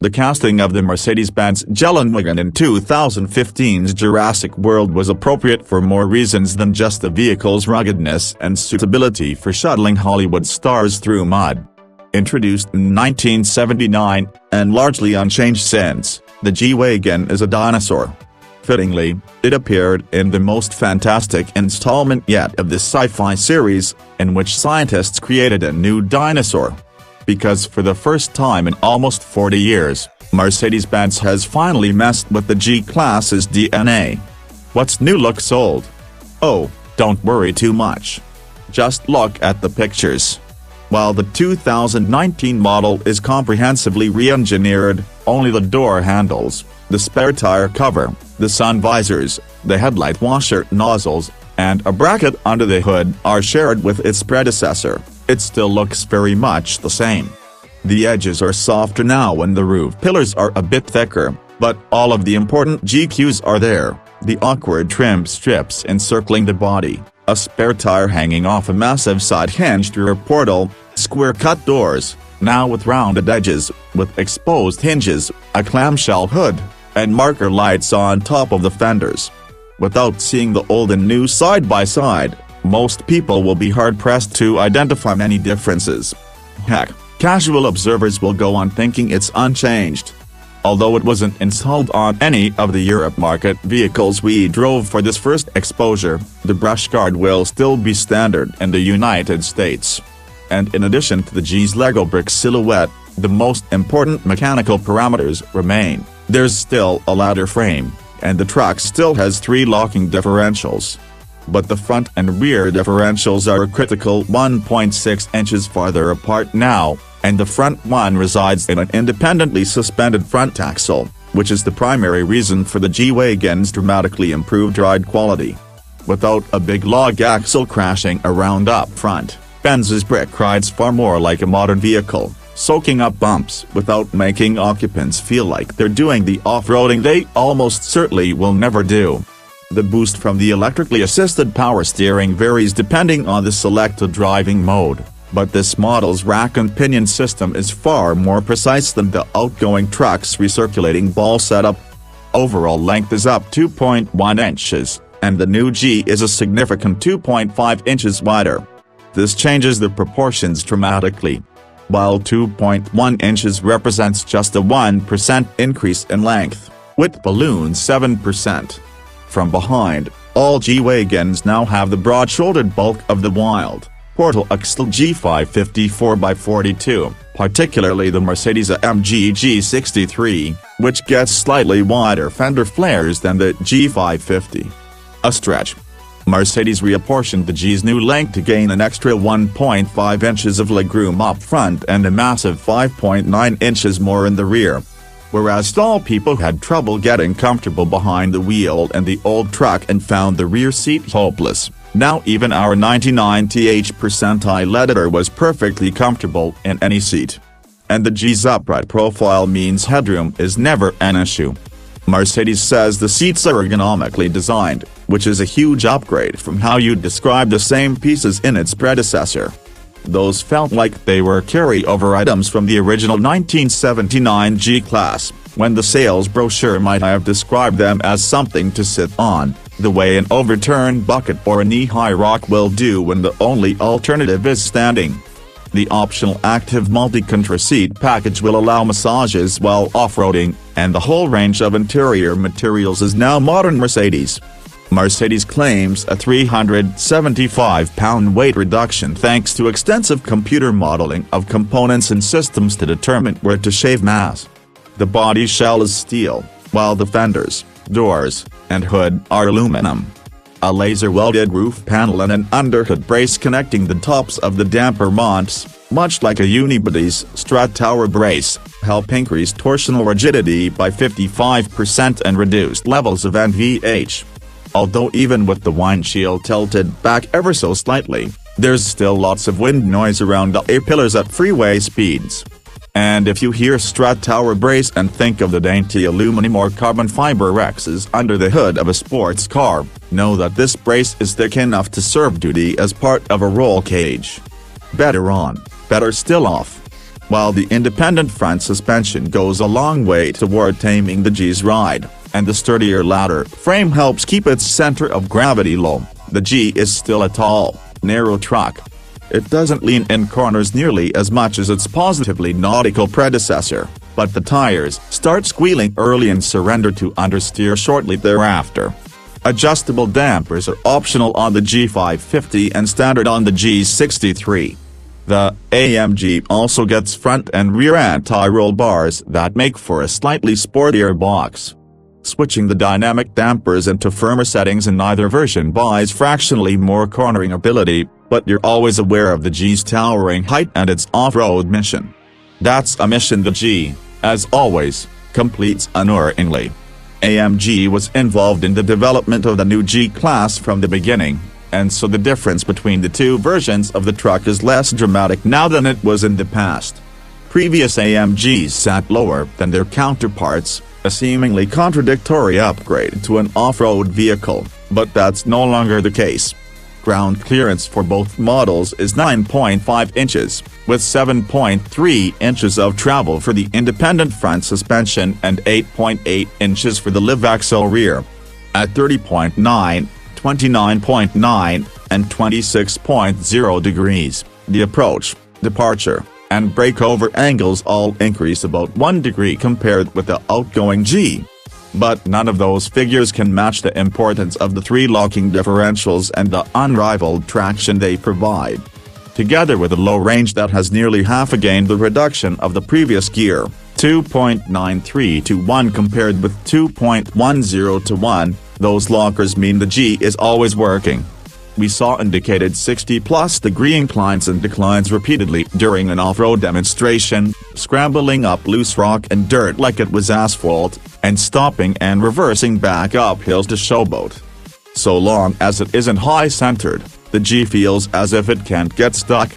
The casting of the Mercedes-Benz Geländewagen in 2015's Jurassic World was appropriate for more reasons than just the vehicle's ruggedness and suitability for shuttling Hollywood stars through mud. Introduced in 1979, and largely unchanged since, the G-wagen is a dinosaur. Fittingly, it appeared in the most fantastic installment yet of the sci-fi series, in which scientists created a new dinosaur. Because for the first time in almost 40 years, Mercedes-Benz has finally messed with the G-Class's DNA. What's new looks old. Oh, don't worry too much. Just look at the pictures. While the 2019 model is comprehensively re-engineered, only the door handles, the spare tire cover, the sun visors, the headlight washer nozzles, and a bracket under the hood are shared with its predecessor. It still looks very much the same. The edges are softer now and the roof pillars are a bit thicker, but all of the important G-cues are there: the awkward trim strips encircling the body, a spare tire hanging off a massive side hinged rear portal, square-cut doors, now with rounded edges, with exposed hinges, a clamshell hood, and marker lights on top of the fenders. Without seeing the old and new side by side, most people will be hard-pressed to identify many differences. Heck, casual observers will go on thinking it's unchanged. Although it wasn't installed on any of the Europe market vehicles we drove for this first exposure, the brush guard will still be standard in the United States. And in addition to the G's Lego brick silhouette, the most important mechanical parameters remain. There's still a ladder frame, and the truck still has 3 locking differentials. But the front and rear differentials are a critical 1.6 inches farther apart now, and the front one resides in an independently suspended front axle, which is the primary reason for the G-wagon's dramatically improved ride quality. Without a big log axle crashing around up front, Benz's brick rides far more like a modern vehicle, soaking up bumps without making occupants feel like they're doing the off-roading they almost certainly will never do. The boost from the electrically assisted power steering varies depending on the selected driving mode, but this model's rack and pinion system is far more precise than the outgoing truck's recirculating ball setup. Overall length is up 2.1 inches, and the new G is a significant 2.5 inches wider. This changes the proportions dramatically. While 2.1 inches represents just a 1% increase in length, width balloons 7%. From behind, all G-wagons now have the broad-shouldered bulk of the wild, portal-axle G550 4x42, particularly the Mercedes-AMG G63, which gets slightly wider fender flares than the G550. A stretch. Mercedes reapportioned the G's new length to gain an extra 1.5 inches of legroom up front and a massive 5.9 inches more in the rear. Whereas tall people had trouble getting comfortable behind the wheel in the old truck and found the rear seat hopeless, now even our 99th percentile editor was perfectly comfortable in any seat. And the G's upright profile means headroom is never an issue. Mercedes says the seats are ergonomically designed, which is a huge upgrade from how you'd describe the same pieces in its predecessor. Those felt like they were carry-over items from the original 1979 G-Class, when the sales brochure might have described them as something to sit on, the way an overturned bucket or a knee-high rock will do when the only alternative is standing. The optional active multi-control seat package will allow massages while off-roading, and the whole range of interior materials is now modern Mercedes. Mercedes claims a 375-pound weight reduction thanks to extensive computer modeling of components and systems to determine where to shave mass. The body shell is steel, while the fenders, doors, and hood are aluminum. A laser-welded roof panel and an underhood brace connecting the tops of the damper mounts, much like a Unibody's strut tower brace, help increase torsional rigidity by 55% and reduced levels of NVH. Although even with the windshield tilted back ever so slightly, there's still lots of wind noise around the A-pillars at freeway speeds. And if you hear strut tower brace and think of the dainty aluminum or carbon fiber Rexes under the hood of a sports car, know that this brace is thick enough to serve duty as part of a roll cage. Better on, better still off. while the independent front suspension goes a long way toward taming the G's ride, and the sturdier ladder frame helps keep its center of gravity low. The G is still a tall, narrow truck. It doesn't lean in corners nearly as much as its positively nautical predecessor, but the tires start squealing early and surrender to understeer shortly thereafter. Adjustable dampers are optional on the G550 and standard on the G63. The AMG also gets front and rear anti-roll bars that make for a slightly sportier box. Switching the dynamic dampers into firmer settings in either version buys fractionally more cornering ability, but you're always aware of the G's towering height and its off-road mission. That's a mission the G, as always, completes unerringly. AMG was involved in the development of the new G-Class from the beginning, and so the difference between the two versions of the truck is less dramatic now than it was in the past. Previous AMGs sat lower than their counterparts, a seemingly contradictory upgrade to an off-road vehicle, but that's no longer the case. Ground clearance for both models is 9.5 inches, with 7.3 inches of travel for the independent front suspension and 8.8 inches for the live axle rear. At 30.9, 29.9, and 26.0 degrees, the approach, departure, and breakover angles all increase about 1 degree compared with the outgoing G. But none of those figures can match the importance of the 3 locking differentials and the unrivaled traction they provide. Together with a low range that has nearly half again the reduction of the previous gear, 2.93 to 1 compared with 2.10 to 1, those lockers mean the G is always working. We saw indicated 60+ degree inclines and declines repeatedly during an off-road demonstration, scrambling up loose rock and dirt like it was asphalt, and stopping and reversing back up hills to showboat. So long as it isn't high-centered, the G feels as if it can't get stuck.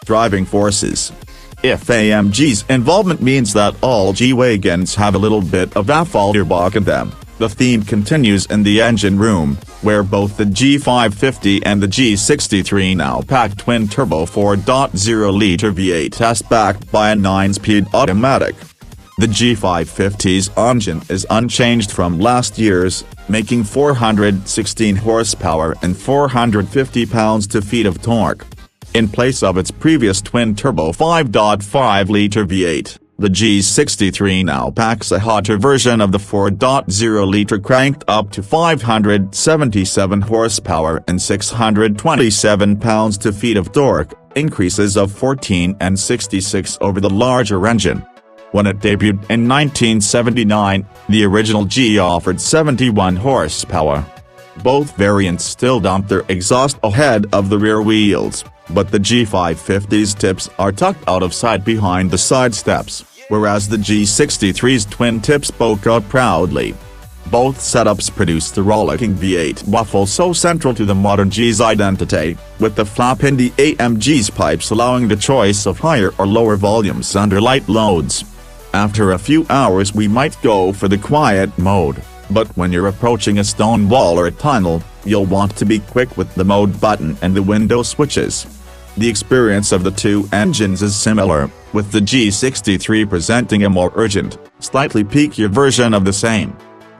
Driving forces. If AMG's involvement means that all G-wagons have a little bit of Affolterbach in them, the theme continues in the engine room, where both the G550 and the G63 now pack twin-turbo 4.0-liter V8 test backed by a 9-speed automatic. The G550's engine is unchanged from last year's, making 416 horsepower and 450 pounds-feet of torque. In place of its previous twin-turbo 5.5-liter V8. The G63 now packs a hotter version of the 4.0-liter cranked up to 577 horsepower and 627 pounds-feet of torque, increases of 14 and 66 over the larger engine. When it debuted in 1979, the original G offered 71 horsepower. Both variants still dump their exhaust ahead of the rear wheels, but the G550's tips are tucked out of sight behind the side steps, whereas the G63's twin tips poke out proudly. Both setups produce the rollicking V8 waffle so central to the modern G's identity, with the flap in the AMG's pipes allowing the choice of higher or lower volumes under light loads. After a few hours we might go for the quiet mode, but when you're approaching a stone wall or a tunnel, you'll want to be quick with the mode button and the window switches. The experience of the two engines is similar, with the G63 presenting a more urgent, slightly peakier version of the same.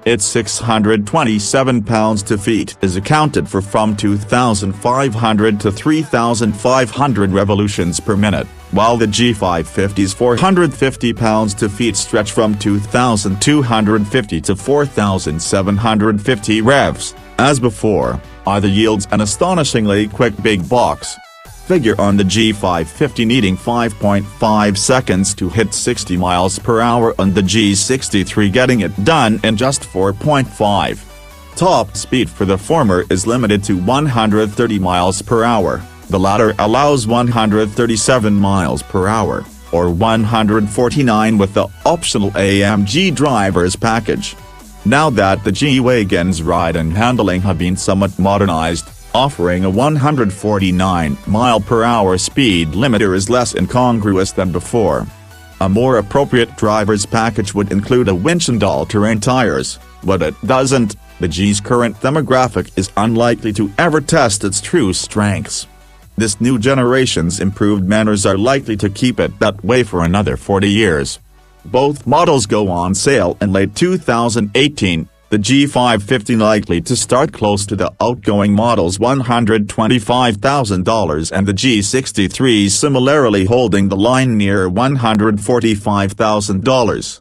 Its 627 pounds-feet is accounted for from 2,500 to 3,500 revolutions per minute, while the G550's 450 pounds-feet stretch from 2,250 to 4,750 revs. As before, either yields an astonishingly quick big box figure on the G550 needing 5.5 seconds to hit 60 miles per hour and the G63 getting it done in just 4.5. Top speed for the former is limited to 130 miles per hour, the latter allows 137 miles per hour, or 149 with the optional AMG driver's package. Now that the G-Wagon's ride and handling have been somewhat modernized, offering a 149-mile-per-hour speed limiter is less incongruous than before. A more appropriate driver's package would include a winch and all-terrain tires, but it doesn't. The G's current demographic is unlikely to ever test its true strengths. This new generation's improved manners are likely to keep it that way for another 40 years. Both models go on sale in late 2018, the G550 likely to start close to the outgoing model's $125,000 and the G63 similarly holding the line near $145,000.